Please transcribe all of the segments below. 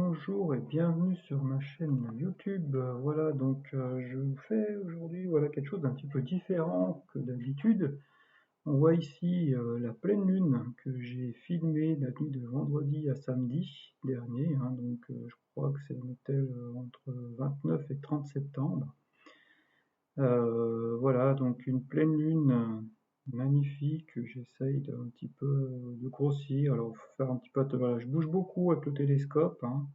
Bonjour et bienvenue sur ma chaîne YouTube. Voilà, je vous fais aujourd'hui quelque chose d'un petit peu différent que d'habitude. On voit ici la pleine lune que j'ai filmée la nuit de vendredi à samedi dernier, hein, je crois que c'était entre 29 et 30 septembre. Voilà, donc une pleine lune magnifique que j'essaye de un petit peu de grossir. Alors, faut faire un petit peu, voilà, je bouge beaucoup avec le télescope, hein.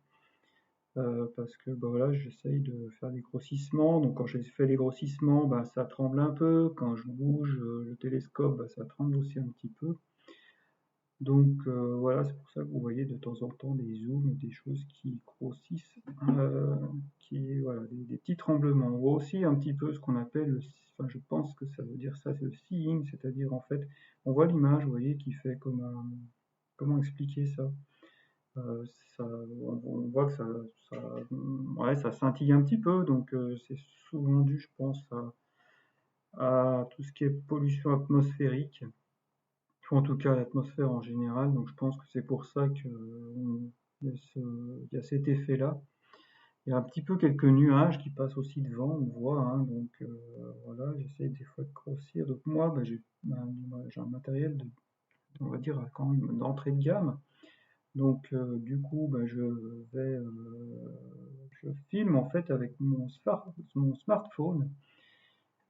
Parce que bah, voilà, j'essaye de faire des grossissements. Donc quand je fais les grossissements, bah, ça tremble un peu. Quand je bouge le télescope, bah, ça tremble aussi un petit peu. Voilà, c'est pour ça que vous voyez de temps en temps des zooms, des choses qui grossissent, euh, voilà, des petits tremblements. On voit aussi un petit peu ce qu'on appelle, enfin je pense que ça veut dire ça, c'est le seeing, c'est-à-dire en fait, on voit l'image, vous voyez, qui fait comme un, comment expliquer ça? Euh, on voit que ouais, ça scintille un petit peu, c'est souvent dû, je pense, à tout ce qui est pollution atmosphérique, ou en tout cas l'atmosphère en général. Donc je pense que c'est pour ça il y a cet effet-là. Il y a un petit peu quelques nuages qui passent aussi devant, on voit, hein, voilà, j'essaie des fois de grossir. Donc moi, bah, j'ai un matériel on va dire, quand même d'entrée de gamme. Du coup, bah, je filme en fait avec mon smartphone.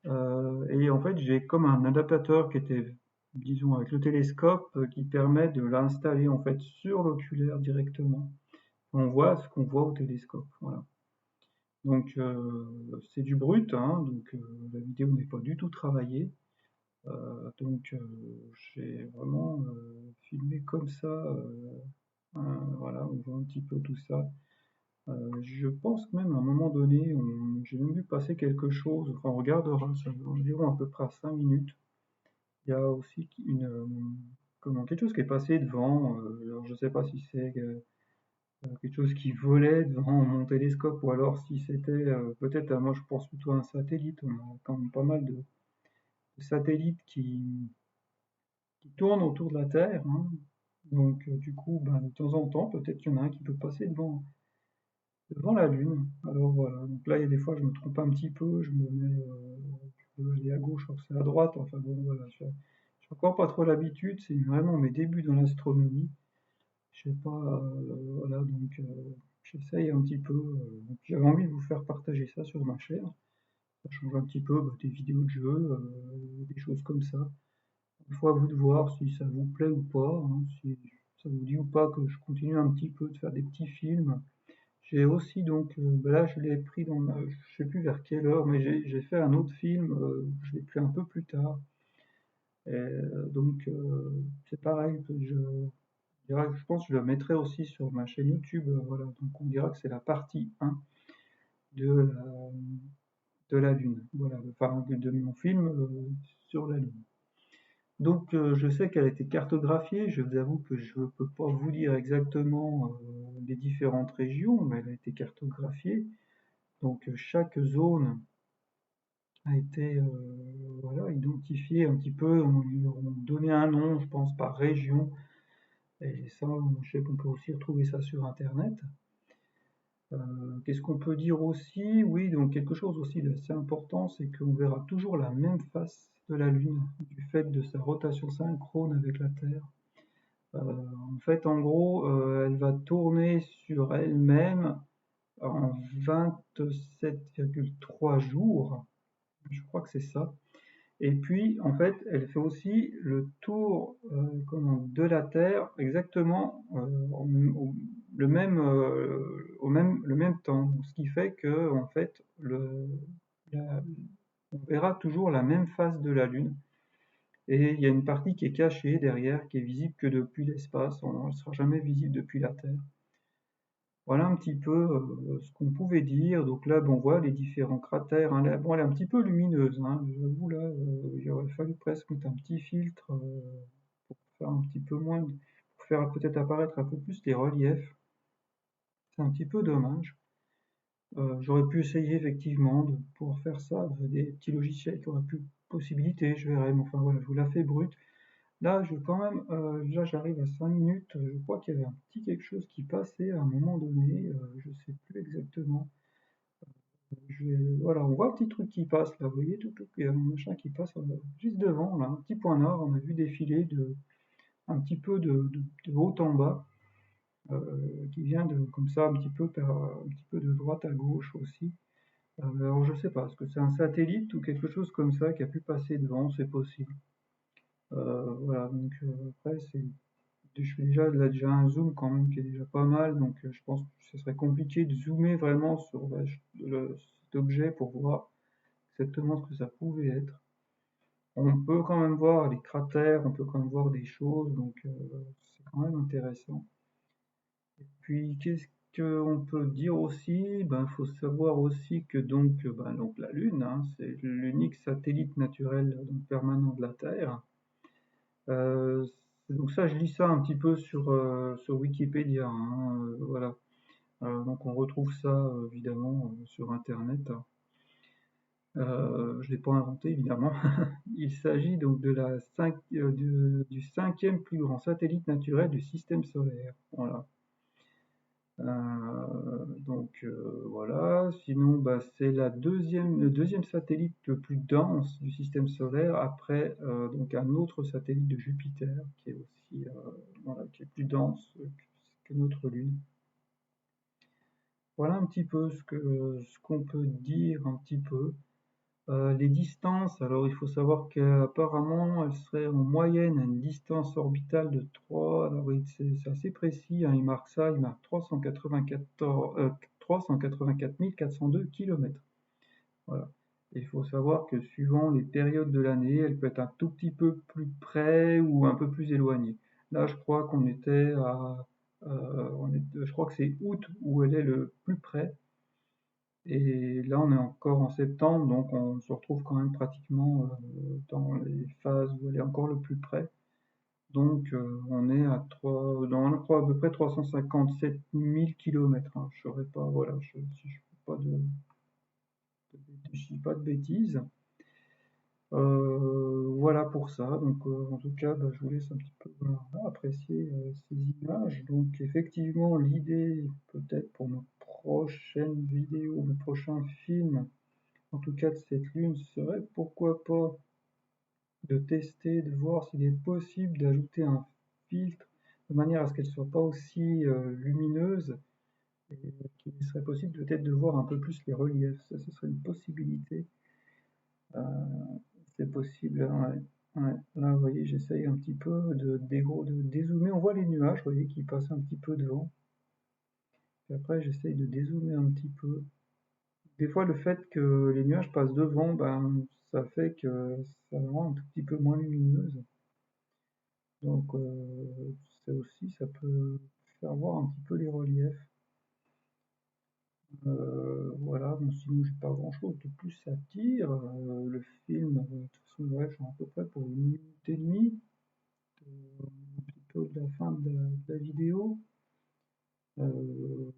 Et en fait, j'ai comme un adaptateur qui était, disons, avec le télescope, qui permet de l'installer en fait sur l'oculaire directement. On voit ce qu'on voit au télescope. Voilà. C'est du brut, hein, la vidéo n'est pas du tout travaillée. J'ai vraiment filmé comme ça. Voilà, on voit un petit peu tout ça. Je pense que même à un moment donné, j'ai même vu passer quelque chose, enfin on regardera, ça environ à peu près à 5 minutes. Il y a aussi quelque chose qui est passé devant, alors je sais pas si c'est quelque chose qui volait devant mon télescope ou alors si c'était peut-être, moi je pense plutôt à un satellite, on a quand même pas mal de satellites qui tournent autour de la Terre, hein. Du coup, ben, de temps en temps, peut-être qu'il y en a un qui peut passer devant la Lune. Alors voilà, donc là, il y a des fois, je me trompe un petit peu, je veux aller à gauche, alors que c'est à droite. Enfin bon, voilà, j'ai encore pas trop l'habitude, c'est vraiment mes débuts dans l'astronomie. Je sais pas, voilà, j'essaye un petit peu. Donc j'avais envie de vous faire partager ça sur ma chaîne. Ça change un petit peu bah, des vidéos de jeux, des choses comme ça. Une fois à vous de voir si ça vous plaît ou pas, hein, si ça vous dit ou pas que je continue un petit peu de faire des petits films. J'ai aussi bah là je l'ai pris je sais plus vers quelle heure, mais j'ai fait un autre film, je l'ai pris un peu plus tard. C'est pareil que je pense que je le mettrai aussi sur ma chaîne YouTube, voilà. Donc on dira que c'est la partie 1 de de la Lune, voilà, enfin de mon film sur la Lune. Je sais qu'elle a été cartographiée. Je vous avoue que je ne peux pas vous dire exactement les différentes régions, mais elle a été cartographiée. Chaque zone a été voilà, identifiée un petit peu. On lui a donné un nom, je pense, par région. Et ça, je sais qu'on peut aussi retrouver ça sur Internet. Qu'est-ce qu'on peut dire aussi? Oui, donc quelque chose aussi d'assez important, c'est qu'on verra toujours la même face de la Lune, du fait de sa rotation synchrone avec la Terre. En fait, en gros, elle va tourner sur elle-même en 27,3 jours, je crois que c'est ça. Et puis, en fait, elle fait aussi le tour de la Terre exactement le même temps. Ce qui fait que, en fait, la- on verra toujours la même face de la Lune. Et il y a une partie qui est cachée derrière, qui est visible que depuis l'espace. Elle ne sera jamais visible depuis la Terre. Voilà un petit peu ce qu'on pouvait dire. Donc là, bon, on voit les différents cratères, hein. Bon, elle est un petit peu lumineuse, hein. J'avoue, là, il aurait fallu presque mettre un petit filtre pour faire un petit peu moins, pour faire peut-être apparaître un peu plus les reliefs. C'est un petit peu dommage. J'aurais pu essayer effectivement de pouvoir faire ça, des petits logiciels qui auraient pu possibilité, je verrai, mais enfin voilà, je vous la fais brute. Là, là j'arrive à 5 minutes, je crois qu'il y avait un petit quelque chose qui passait à un moment donné, je sais plus exactement. Voilà, on voit un petit truc qui passe là, vous voyez, tout, il y a un machin qui passe juste devant, là, un petit point noir, on a vu défiler un petit peu de haut en bas, qui vient comme ça, un petit peu de droite à gauche aussi. Alors je sais pas, est-ce que c'est un satellite ou quelque chose comme ça qui a pu passer devant, c'est possible. Voilà, donc après, je fais déjà un zoom quand même qui est déjà pas mal, donc je pense que ce serait compliqué de zoomer vraiment sur cet objet pour voir exactement ce que ça pouvait être. On peut quand même voir les cratères, on peut quand même voir des choses, donc c'est quand même intéressant. Puis qu'est-ce qu'on peut dire aussi? Ben, faut savoir aussi que donc la Lune, hein, c'est l'unique satellite naturel donc permanent de la Terre. Euh, donc ça, je lis ça un petit peu sur Wikipédia, hein, voilà. Donc on retrouve ça évidemment sur Internet. Je l'ai pas inventé évidemment. Il s'agit donc du cinquième plus grand satellite naturel du système solaire. Voilà. Voilà. Sinon, bah, c'est le deuxième satellite le plus dense du système solaire après donc un autre satellite de Jupiter qui est aussi voilà, qui est plus dense que notre Lune. Voilà un petit peu ce qu'on peut dire un petit peu. Les distances, alors il faut savoir qu'apparemment elles seraient en moyenne à une distance orbitale de 3, alors oui, c'est assez précis, hein, il marque 384 402 km. Voilà. Et il faut savoir que suivant les périodes de l'année, elle peut être un tout petit peu plus près ou un peu plus éloignée. Là, je crois qu'on était je crois que c'est août où elle est le plus près. Et là, on est encore en septembre, donc on se retrouve quand même pratiquement dans les phases où elle est encore le plus près. Donc, on est je crois à peu près 357 000 km. Hein. Je saurais pas, voilà, si je fais pas je dis pas de bêtises. Voilà pour ça. Donc, en tout cas, bah, je vous laisse un petit peu apprécier ces images. Donc, effectivement, l'idée, peut-être pour nos prochaines vidéos, nos prochains films, en tout cas de cette lune, serait pourquoi pas de tester, de voir s'il est possible d'ajouter un filtre de manière à ce qu'elle soit pas aussi lumineuse et qu'il serait possible peut-être de voir un peu plus les reliefs. Ça, ce serait une possibilité. C'est possible, ouais. Ouais. Là, vous voyez, j'essaye un petit peu de dézoomer. On voit les nuages, vous voyez, qui passent un petit peu devant. Puis après, j'essaye de dézoomer un petit peu. Des fois, le fait que les nuages passent devant, ben, ça fait que ça rend un tout petit peu moins lumineuse. Donc, ça peut faire voir un petit peu les reliefs. Voilà, bon, sinon, j'ai pas grand-chose de plus à dire. Le film, de toute façon, ouais, j'en ai à peu près pour 1 minute et demie, un petit peu de la fin de la vidéo. Euh,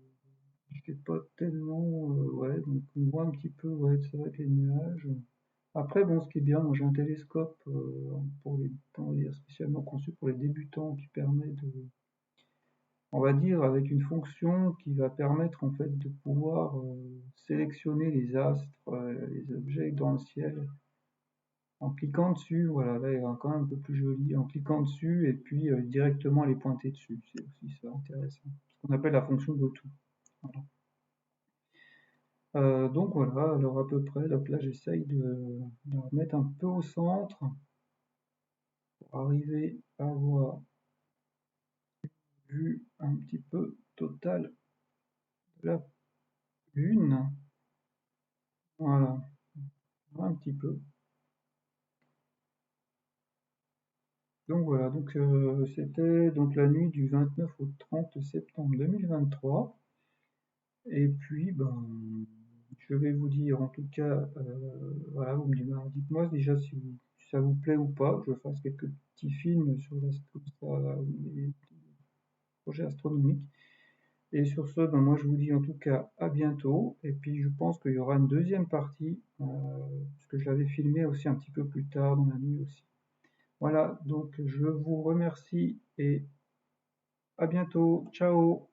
je sais pas tellement, ouais, donc on voit un petit peu, ouais, c'est vrai que les nuages. Après, bon, ce qui est bien, moi j'ai un télescope on va dire, spécialement conçu pour les débutants qui permet on va dire, avec une fonction qui va permettre en fait de pouvoir sélectionner les astres, les objets dans le ciel, en cliquant dessus. Voilà, là il est quand même un peu plus joli, en cliquant dessus et puis directement les pointer dessus. C'est aussi ça intéressant. Ce qu'on appelle la fonction GoTo. Voilà. Donc voilà, alors à peu près, donc là j'essaye de remettre un peu au centre pour arriver à avoir vue un petit peu totale de la Lune. Voilà, un petit peu. Donc voilà, donc c'était donc la nuit du 29 au 30 septembre 2023. Et puis ben je vais vous dire en tout cas voilà, vous me dites, dites-moi déjà si ça vous plaît ou pas, que je fasse quelques petits films sur les projets astronomiques. Et sur ce, ben moi je vous dis en tout cas à bientôt. Et puis je pense qu'il y aura une deuxième partie, puisque je l'avais filmé aussi un petit peu plus tard dans la nuit aussi. Voilà, donc je vous remercie et à bientôt. Ciao!